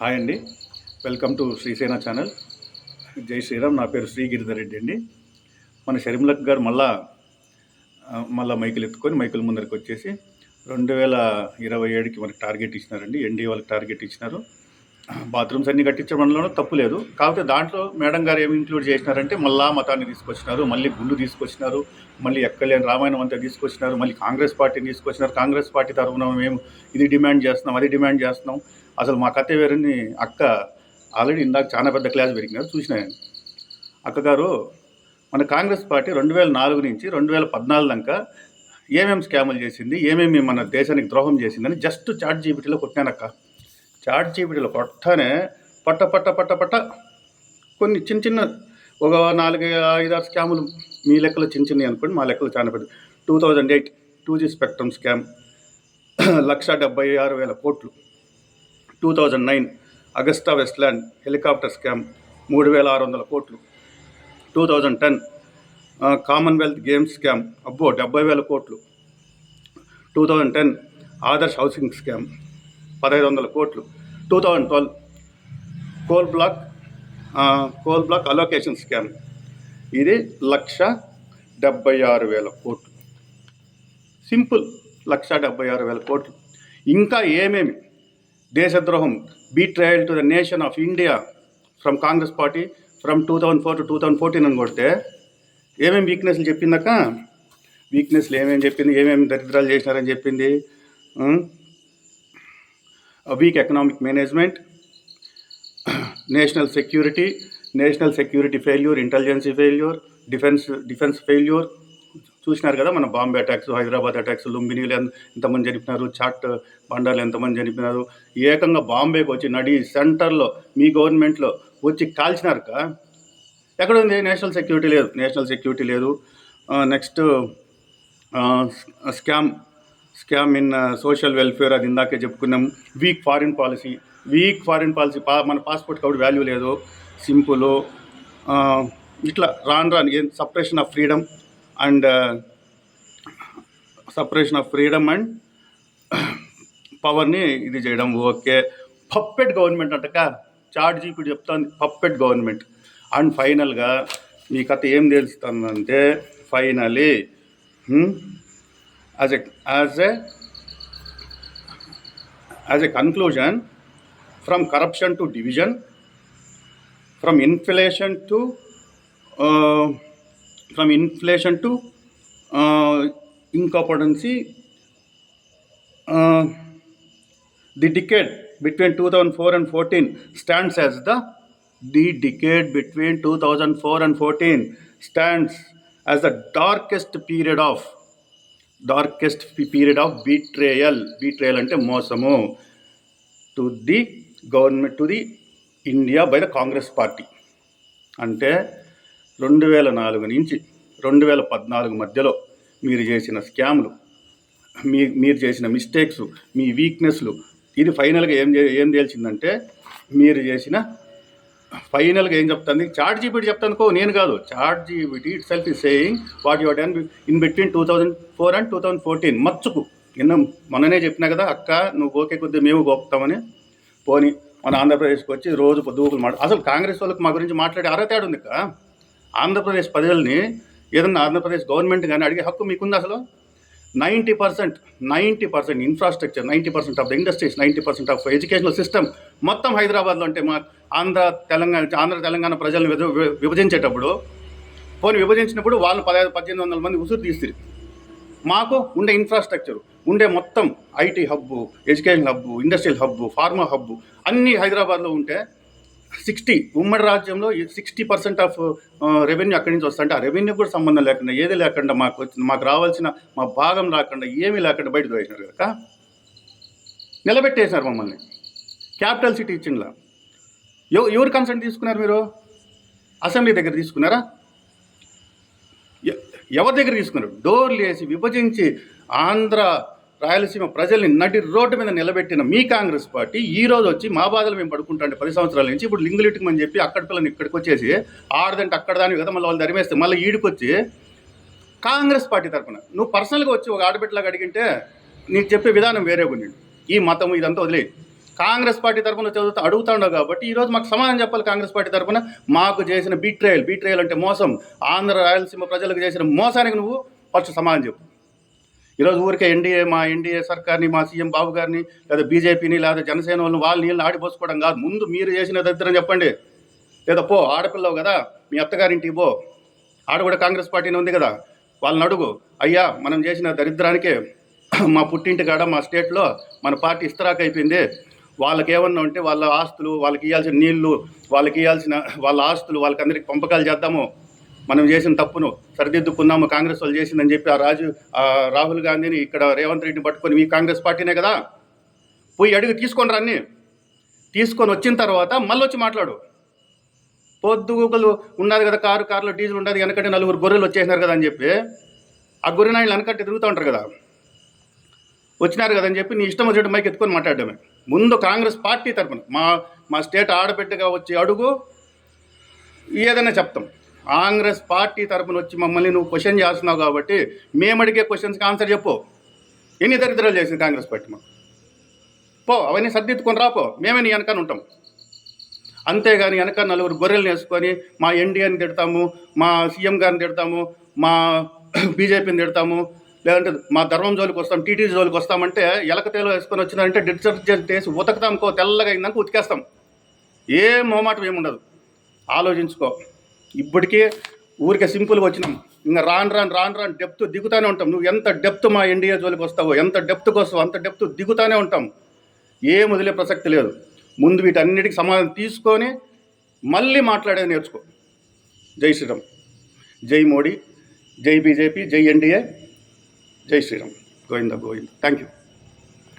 Hi అండి, welcome to శ్రీసేన channel. జై శ్రీరామ్. నా పేరు శ్రీ గిరిధర్ రెడ్డి అండి. మన షర్మిలక్ గారు మళ్ళా మైకులు ఎత్తుకొని మైకుల ముందరికి వచ్చేసి 2027కి మనకి టార్గెట్ ఇచ్చినారండి. ఎన్డీఏ వాళ్ళకి టార్గెట్ ఇచ్చినారు. బాత్రూమ్స్ అన్నీ కట్టించడంలోనూ తప్పు లేదు. కాకపోతే దాంట్లో మేడం గారు ఏమి ఇంక్లూడ్ చేసినారంటే మళ్ళా మతాన్ని తీసుకొచ్చినారు, మళ్ళీ గుళ్ళు తీసుకొచ్చినారు, మళ్ళీ ఎక్కలేని రామాయణం అంతా తీసుకొచ్చినారు, మళ్ళీ కాంగ్రెస్ పార్టీని తీసుకొచ్చినారు. కాంగ్రెస్ పార్టీ తరఫున మేము ఇది డిమాండ్ చేస్తున్నాం, అది డిమాండ్ చేస్తున్నాం. అసలు మా కథ వేరని అక్క ఆల్రెడీ ఇందాక చాలా పెద్ద క్లాస్ పెరిగినారు చూసిన నేను. అక్కగారు, మన కాంగ్రెస్ పార్టీ 2004 నుంచి 2014 దాకా ఏమేమి స్కాములు చేసింది, ఏమేమి మన దేశానికి ద్రోహం చేసిందని జస్ట్ చాట్ జీపీటీలో కొట్టినానక్క. చాట్ జీపీటీలో కొట్టనే పట్ట పట్ట పట్ట పట్ట కొన్ని చిన్న చిన్న ఒక 4-5-6 స్కాములు మీ లెక్కలో చిన్న చిన్నవి అనుకోండి, మా లెక్కలో చాలా పెద్ద. 2008 2G స్పెక్ట్రమ్ స్కామ్ 1,76,000 కోట్లు. 2009 అగస్టా వెస్ట్లాండ్ హెలికాప్టర్ స్కామ్ 3,600 కోట్లు. 2010 కామన్వెల్త్ గేమ్స్ స్కామ్ 70,000 కోట్లు. 2010 ఆదర్శ్ హౌసింగ్ స్కామ్ 1,500 కోట్లు. 2012 కోల్ బ్లాక్ అలోకేషన్ స్కామ్, ఇది 1,76,000 కోట్లు. సింపుల్, 1,76,000 కోట్లు. ఇంకా ఏమేమి దేశద్రోహం, betrayal to the nation of India from Congress party from 2004 to 2014 అని కొడితే ఏమేమి వీక్నెస్లు చెప్పిందాక, వీక్నెస్లు ఏమేమి చెప్పింది, ఏమేమి దరిద్రాలు చేసినారని చెప్పింది. Weak economic management, national security failure, intelligence failure, defence failure. చూసినారు కదా మన బాంబే అటాక్స్, హైదరాబాద్ అటాక్స్, లుంబినీలు ఎంతమంది చనిపోయినారు, చాట్ బండార్లు ఎంతమంది చనిపోయినారు. ఏకంగా బాంబేకి వచ్చి నడి సెంటర్లో మీ గవర్నమెంట్లో వచ్చి కాల్చినారుక. ఎక్కడ ఉంది? నేషనల్ సెక్యూరిటీ లేదు. Next scam in social welfare, అది ఇందాకే చెప్పుకున్నాం. వీక్ ఫారిన్ పాలసీ, మన పాస్పోర్ట్ కాబట్టి వాల్యూ లేదు. సింపుల్. ఇట్లా రాను సపరేషన్ ఆఫ్ ఫ్రీడమ్ అండ్ పవర్ని ఇది చేయడం. ఓకే, పప్పెట్ గవర్నమెంట్ అంటక చాట్ జీపీటీ చెప్తాను, పప్పెట్ గవర్నమెంట్. అండ్ ఫైనల్గా మీ కథ ఏం తెలుస్తుందంటే, finally as a conclusion, from corruption to division, from inflation to incompetency, the decade between 2004 and 14 stands as the decade between 2004 and 14 stands as the darkest period of betrayal అంటే మోసము to the government, to the India by the Congress party. అంటే 2004 నుంచి 2014 మధ్యలో మీరు చేసిన స్కామ్లు, మీరు చేసిన మిస్టేక్స్, మీ వీక్నెస్లు, ఇది ఫైనల్గా ఏం తేల్చిందంటే, మీరు చేసిన ఫైనల్గా ఏం చెప్తుంది చాట్ జీపీటీ చెప్తానుకో, నేను కాదు. Chat GPT itself is saying what you done in between 2004 and 2014. మచ్చుకు మొన్ననే చెప్పినా కదా అక్క, నువ్వు ఓకే కొద్దిగా మేము గోపుతామని. పోని మన ఆంధ్రప్రదేశ్కి వచ్చి రోజు పొద్దుగులు అసలు కాంగ్రెస్ వాళ్ళకి మా గురించి మాట్లాడే అర్హత ఉంది. ఆంధ్రప్రదేశ్ ప్రజల్ని ఏదన్నా ఆంధ్రప్రదేశ్ గవర్నమెంట్ కానీ అడిగే హక్కు మీకుంది? అసలు 90% infrastructure, 90% of the industries, 90% of educational system మొత్తం హైదరాబాద్లో ఉంటే మా ఆంధ్ర తెలంగాణ ప్రజలను విభజించేటప్పుడు, విభజించినప్పుడు వాళ్ళు 1,800 మంది ఉసురు తీస్తారు. మాకు ఉండే ఇన్ఫ్రాస్ట్రక్చరు, ఉండే మొత్తం IT hub, education hub, industrial hub, pharma hub అన్నీ హైదరాబాద్లో ఉంటే ఉమ్మడి రాజ్యంలో 60% ఆఫ్ రెవెన్యూ అక్కడి నుంచి వస్తుంటే, ఆ రెవెన్యూ కూడా సంబంధం లేకుండా, ఏది లేకుండా మాకు రావాల్సిన మా భాగం రాకుండా, ఏమీ లేకుండా బయటకు వేసినారు కదా. నిలబెట్టేసినారు మమ్మల్ని. క్యాపిటల్ సిటీ ఇచ్చిండ్లా. ఎవరు కన్సెంట్ తీసుకున్నారు? మీరు అసెంబ్లీ దగ్గర తీసుకున్నారా? ఎవరి దగ్గర తీసుకున్నారు? డోర్లు వేసి విభజించి ఆంధ్ర రాయలసీమ ప్రజల్ని నడి రోడ్డు మీద నిలబెట్టిన మీ కాంగ్రెస్ పార్టీ ఈరోజు వచ్చి మా బాధలు మేము పడుకుంటాంటే 10 సంవత్సరాల నుంచి ఇప్పుడు లింగులిట్టుమని చెప్పి అక్కడ పిల్లని ఇక్కడికి వచ్చేసి ఆడదంటే అక్కడ దాని కదా మళ్ళీ వాళ్ళు ధరిమేస్తే మళ్ళీ ఈడికొచ్చి కాంగ్రెస్ పార్టీ తరఫున నువ్వు పర్సనల్గా వచ్చి ఒక ఆడబిడ్డలాగా అడిగింటే నీకు చెప్పే విధానం వేరే ఉంది. ఈ మతం ఇదంతా వదిలే. కాంగ్రెస్ పార్టీ తరఫున చదువుతూ అడుగుతాండవు కాబట్టి ఈరోజు మాకు సమాధానం చెప్పాలి. కాంగ్రెస్ పార్టీ తరఫున మాకు చేసిన బీట్రేయల్ అంటే మోసం, ఆంధ్ర రాయలసీమ ప్రజలకు చేసిన మోసానికి నువ్వు ఫస్ట్ సమాధానం చెప్పు. ఈరోజు ఊరికే ఎన్డీఏ సర్కార్ని, మా సీఎం బాబు గారిని, లేదా బీజేపీని, లేదా జనసేన వాళ్ళని వాళ్ళ నీళ్ళని ఆడిపోసుకోవడం కాదు. ముందు మీరు చేసిన దరిద్రం చెప్పండి. లేదా పో, ఆడపిల్లవు కదా, మీ అత్తగారింటికి పో, ఆడ కూడా కాంగ్రెస్ పార్టీనే ఉంది కదా, వాళ్ళని అడుగు, అయ్యా మనం చేసిన దరిద్రానికే మా పుట్టింటి కాడ మా స్టేట్లో మన పార్టీ ఇస్తరాక్ అయిపోయింది, వాళ్ళకి ఏమన్నా ఉంటే వాళ్ళ ఆస్తులు, వాళ్ళకి ఇవ్వాల్సిన నీళ్లు, వాళ్ళకి ఇవ్వాల్సిన వాళ్ళ ఆస్తులు వాళ్ళకి అందరికి పంపకాలు చేద్దాము, మనం చేసిన తప్పును సరిదిద్దుకున్నాము, కాంగ్రెస్ వాళ్ళు చేసిందని చెప్పి రాహుల్ గాంధీని ఇక్కడ రేవంత్ రెడ్డిని పట్టుకొని మీ కాంగ్రెస్ పార్టీనే కదా, పోయి అడిగి తీసుకొని రా, అన్నీ తీసుకొని వచ్చిన తర్వాత మళ్ళీ వచ్చి మాట్లాడు. పొద్దుగుకలు ఉన్నది కదా, కారులో డీజిల్ ఉండదు, వెనకంటే 4 గొర్రెలు వచ్చేసినారు కదా అని చెప్పి ఆ గొర్రెనాయుళ్ళు వెనకంటే తిరుగుతూ ఉంటారు కదా, వచ్చినారు కదని చెప్పి నీ ఇష్టం వచ్చేట్టు మైక్ ఎత్తుకొని మాట్లాడమే. ముందు కాంగ్రెస్ పార్టీ తరఫున మా స్టేట్ ఆడబిడ్డగా వచ్చి అడుగు, ఏదైనా చెప్తాం. కాంగ్రెస్ పార్టీ తరఫున వచ్చి మమ్మల్ని నువ్వు క్వశ్చన్ చేస్తున్నావు కాబట్టి మేము అడిగే క్వశ్చన్స్కి ఆన్సర్ చెప్పు. ఎన్ని దరిద్రాలు చేసింది కాంగ్రెస్ పార్టీ మాకు, పో అవన్నీ సర్దిద్దుకొని రాపో, మేమే నీ వెనకాల ఉంటాం. అంతేగాని వెనక 4 గొర్రెలను వేసుకొని మా ఎన్డీఏని తిడతాము, మా సీఎం గారిని తిడతాము, మా బీజేపీని తిడతాము, లేదంటే మా ధర్మం జోలికి వస్తాం, టీటీడీ జోలికి వస్తామంటే ఎలకతేలు వేసుకొని వచ్చిందంటే డిటర్జెంట్ వేసి ఉతకతాం, తెల్లగా అయిందాక ఉతికేస్తాం. ఏం మోమాటం ఏముండదు, ఆలోచించుకో. ఇప్పటికే ఊరికే సింపుల్గా వచ్చినాం, ఇంకా రాను డెప్త్ దిగుతానే ఉంటాం. నువ్వు ఎంత డెప్త్ మా ఎన్డీఏ జోలికి వస్తావో, ఎంత డెప్త్కి వస్తావో అంత డెప్త్ దిగుతానే ఉంటాం. ఏం వదిలే ప్రసక్తి లేదు. ముందు వీటన్నిటికి సమాధానం తీసుకొని మళ్ళీ మాట్లాడేది నేర్చుకో. జై శ్రీరామ్, జై మోడీ, జై బీజేపీ, జై ఎన్డీఏ, జై శ్రీరామ్. గోవిందా. Thank you.